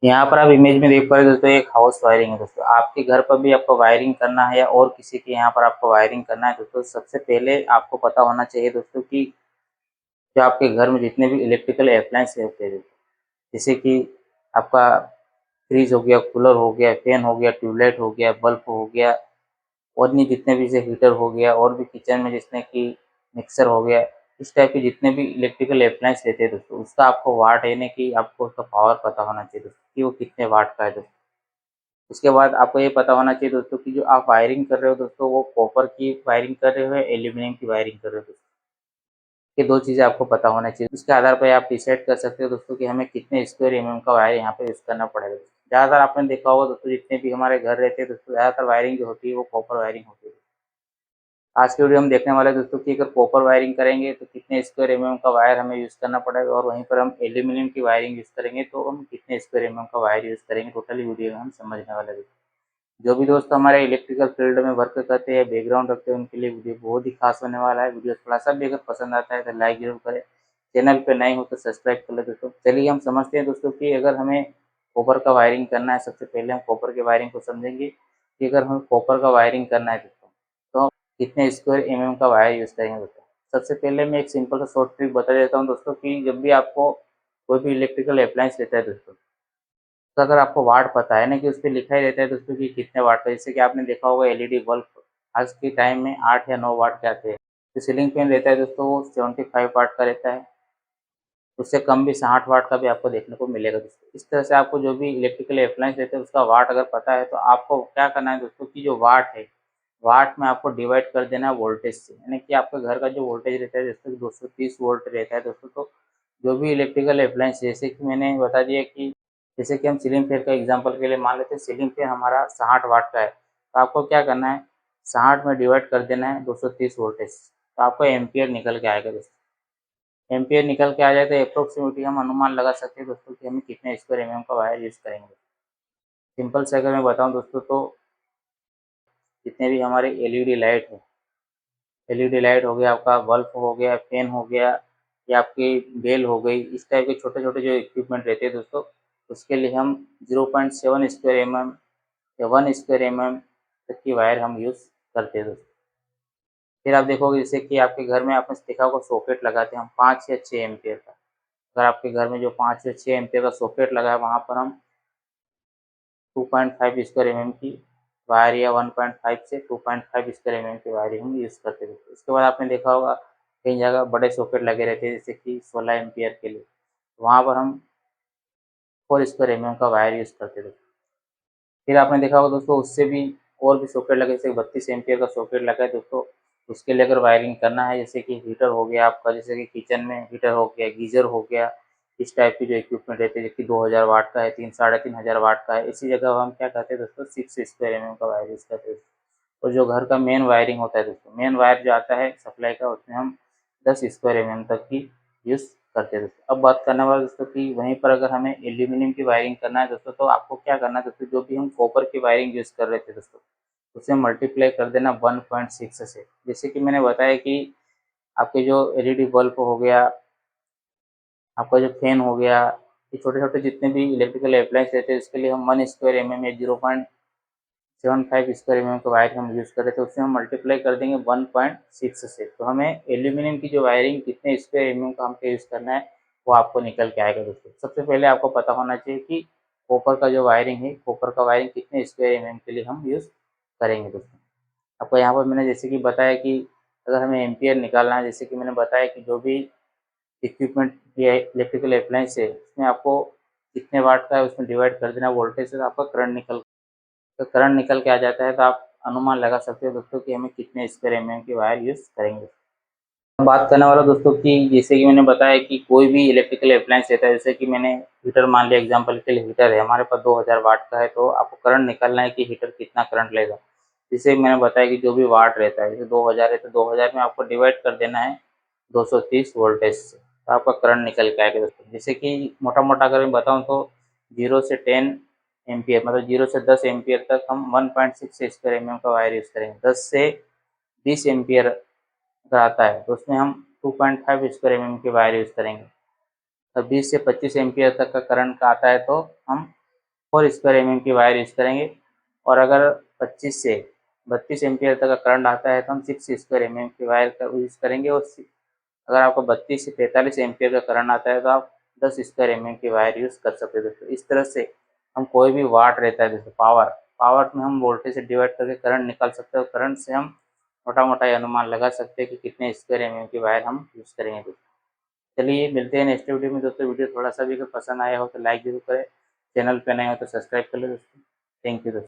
यहाँ पर आप इमेज में देख पा रहे हो दोस्तों, एक हाउस वायरिंग है दोस्तों। आपके घर पर भी आपको वायरिंग करना है या और किसी के यहाँ पर आपको वायरिंग करना है दोस्तों, सबसे पहले आपको पता होना चाहिए दोस्तों कि जो आपके घर में जितने भी इलेक्ट्रिकल अप्लायंस होते हैं, जैसे कि आपका फ्रिज हो गया, कूलर हो गया, फैन हो गया, ट्यूबलाइट हो गया, बल्ब हो गया, और नहीं जितने भी जैसे हीटर हो गया, और भी किचन में जिसने कि मिक्सर हो गया, इस टाइप के जितने भी इलेक्ट्रिकल अप्लायंस रहते हैं दोस्तों, उसका आपको वाट यानी कि आपको उसका पावर पता होना चाहिए दोस्तों कि वो कितने वाट का है दोस्तों। उसके बाद आपको ये पता होना चाहिए दोस्तों कि जो आप वायरिंग कर रहे हो दोस्तों, वो कॉपर की वायरिंग कर रहे हो या एल्यूमीनियम की वायरिंग कर रहे हो दोस्तों। ये 2 चीज़ें आपको पता होना चाहिए। उसके आधार पर आप डिसाइड कर सकते हो दोस्तों कि हमें कितने स्क्वायर एमएम का वायर यहाँ पे यूज़ करना पड़ेगा। ज़्यादातर आपने देखा होगा दोस्तों, जितने भी हमारे घर रहते हैं दोस्तों, ज़्यादातर वायरिंग जो होती है वो कॉपर वायरिंग होती है। आज की वीडियो हम देखने वाले हैं दोस्तों कि अगर कॉपर वायरिंग करेंगे तो कितने स्क्वायर एमएम का वायर हमें यूज़ करना पड़ेगा, और वहीं पर हम एल्यूमीनियम की वायरिंग यूज़ करेंगे तो हम कितने स्क्वायर एमएम का वायर यूज़ करेंगे, टोटली वीडियो में हम समझने वाले हैं। जो भी दोस्त हमारे इलेक्ट्रिकल फील्ड में वर्क करते हैं, बैकग्राउंड रखते हैं, उनके लिए वीडियो बहुत ही खास होने वाला है। वीडियो थोड़ा सा भी अगर पसंद आता है तो लाइक जरूर करें, चैनल पे नए हो तो सब्सक्राइब कर ले दोस्तों। चलिए हम समझते हैं दोस्तों कि अगर हमें कॉपर का वायरिंग करना है, सबसे पहले हम कॉपर के वायरिंग को समझेंगे कि अगर हमें कॉपर का वायरिंग करना है दोस्तों, तो कितने स्क्वायर एमएम का वायर यूज़ करेंगे दोस्तों। सबसे पहले मैं एक सिंपल सा शॉर्ट ट्रिक बता देता हूँ दोस्तों कि जब भी आपको कोई भी इलेक्ट्रिकल अप्लायंस लेता है दोस्तों, तो अगर आपको वाट पता है ना कि उसपे लिखा ही रहता है दोस्तों कि कितने वाट का, जैसे कि आपने देखा होगा एलईडी बल्ब आज के टाइम में 8 या 9 वाट के आते हैं। जो सीलिंग फैन रहता है दोस्तों वो 75 वाट का रहता है, उससे कम भी 60 वाट का भी आपको देखने को मिलेगा दोस्तों। इस तरह से आपको जो भी इलेक्ट्रिकल अप्लायंस रहते हैं उसका वाट अगर पता है तो आपको क्या करना है दोस्तों कि जो वाट है, वाट में आपको डिवाइड कर देना है वोल्टेज से, यानी कि आपके घर का जो वोल्टेज रहता है जैसे 230 वोल्ट रहता है दोस्तों, तो जो भी इलेक्ट्रिकल अप्लायंस जैसे कि मैंने बता दिया कि जैसे कि हम सीलिंग फैन का एग्जांपल के लिए मान लेते हैं, सीलिंग फैन हमारा 60 वाट का है, तो आपको क्या करना है 60 में डिवाइड कर देना है 230 वोल्टेज, तो आपको एम्पियर निकल के आएगा दोस्तों। एम्पियर निकल के आ जाए तो अप्रोक्सीमेटली हम अनुमान लगा सकते हैं दोस्तों कि हमें कितने स्क्वायर एमएम का वायर यूज़ करेंगे। सिंपल से अगर मैं बताऊं दोस्तों, तो जितने भी हमारे एलईडी लाइट है, एलईडी लाइट हो गया, आपका बल्ब हो गया, फैन हो गया, या आपकी बेल हो गई, इस टाइप के छोटे-छोटे जो इक्विपमेंट रहते हैं दोस्तों, उसके लिए हम 0.7 स्क्वायर एमएम या 1 स्क्वायर एमएम तक की वायर हम यूज़ करते हैं दोस्तों। फिर आप देखोगे जैसे कि आपके घर में आपने देखा होगा सॉकेट लगाते हैं हम 5 या 6 एम्पियर का। अगर आपके घर में जो 5 या 6 एम्पियर का सॉकेट लगा है, वहाँ पर हम 2.5 स्क्वायर एमएम की वायर या 1.5 से 2.5 स्क्वायर एमएम की वायर हम यूज़ करते थे। उसके बाद आपने देखा होगा कई जगह बड़े सॉकेट लगे रहते हैं जैसे कि 16 एम्पियर के लिए, वहाँ पर हम 4 स्क्वायर एमएम का वायर यूज़ करते थे। फिर आपने देखा होगा दोस्तों उससे भी और भी सॉकेट लगे, जैसे 32 एम्पियर का सॉकेट लगा है दोस्तों, उसके लिए अगर वायरिंग करना है, जैसे कि हीटर हो गया आपका, जैसे कि किचन में हीटर हो गया, गीज़र हो गया, इस टाइप की जो इक्विपमेंट रहते हैं, जबकि 2000 वाट का है, 3 साढ़े 3000 वाट का है, इसी जगह हम क्या करते हैं दोस्तों 6 स्क्वायर एमएम का वायर यूज़ करते हैं। और जो घर का मेन वायरिंग होता है दोस्तों, मेन वायर जो आता है सप्लाई का, उसमें हम 10 स्क्वायर एमएम तक की यूज़ करते हैं दोस्तों। अब बात करने वाले दोस्तों कि वहीं पर अगर हमें एल्यूमीनियम की वायरिंग करना है दोस्तों, तो आपको क्या करना है दोस्तों, जो भी हम कॉपर की वायरिंग यूज़ कर रहे थे दोस्तों, उसे मल्टीप्लाई कर देना 1.6 से। जैसे कि मैंने बताया कि आपके जो एलईडी बल्ब हो गया, आपका जो फैन हो गया, ये छोटे-छोटे जितने भी इलेक्ट्रिकल अप्लायंस रहते हैं, उसके लिए हम 1 स्क्वायर एमएम या 0.75 स्क्वायर एमएम का वायर हम यूज़ कर रहे थे, उससे हम मल्टीप्लाई कर देंगे 1.6 से। तो हमें एल्यूमीनियम की जो वायरिंग कितने स्क्वायर एमएम का हमको यूज़ करना है, वो आपको निकल के आएगा दोस्तों। सबसे पहले आपको पता होना चाहिए कि कॉपर का जो वायरिंग है, कॉपर का वायरिंग कितने स्क्वायर एमएम के लिए हम यूज़ करेंगे दोस्तों। आपको यहाँ पर मैंने जैसे कि बताया कि अगर हमें एम्पियर निकालना है, जैसे कि मैंने बताया कि जो भी इक्विपमेंट या इलेक्ट्रिकल अप्लायंस है, उसमें आपको कितने वाट का है उसमें डिवाइड कर देना वोल्टेज से, तो आपका करंट निकल के आ जाता है, तो आप अनुमान लगा सकते हो दोस्तों कि हमें कितने स्क्वायर एमएम की वायर यूज़ करेंगे। अब बात करने वाला दोस्तों कि जैसे कि मैंने बताया कि कोई भी इलेक्ट्रिकल अप्लायंस रहता है, जैसे कि मैंने हीटर मान लिया एग्जांपल के लिए, हीटर है हमारे पास 2000 वाट का है, तो आपको करंट निकालना है कि हीटर कितना करंट लेगा। जैसे मैंने बताया कि जो भी वाट रहता है, जैसे 2000 है तो 2000 में आपको डिवाइड कर देना है 230 वोल्टेज से, तो आपका करंट निकल के आएगा दोस्तों। जैसे कि मोटा-मोटा अगर मैं बताऊँ तो 0 से 10 एम्पियर, मतलब 0 से 10 एम्पियर तक हम 1.6 स्क्वायर एमएम का वायर यूज़ करेंगे। 10 से 20 एम्पियर अगर आता है तो उसमें हम 2.5 स्क्वायर एमएम की वायर यूज़ करेंगे। और 20 से 25 एम्पियर तक का करंट का आता है तो हम स्क्वायर एम की वायर यूज़ करेंगे। और अगर 25 से 32 एम्पियर तक का करंट आता है तो हम 6 स्क्वायर एम की वायर का यूज़ करेंगे। और अगर आपको 32 से 45 एम्पियर का करंट आता है तो आप 10 स्क्वायर एम की वायर यूज़ कर सकते हैं दोस्तों। इस तरह से हम कोई भी वाट रहता है दोस्तों, पावर में हम वोल्टेज से डिवाइड करके करंट निकाल सकते हैं और करंट से हम मोटा-मोटा ये अनुमान लगा सकते हैं कि कितने स्क्वायर एम की वायर हम यूज़ करेंगे दोस्तों। चलिए मिलते हैं नेक्स्ट वीडियो में दोस्तों। वीडियो थोड़ा सा भी अगर पसंद आया हो तो लाइक ज़रूर करें। चैनल पे नए हो तो सब्सक्राइब कर लें दोस्तों। थैंक यू दोस्तों।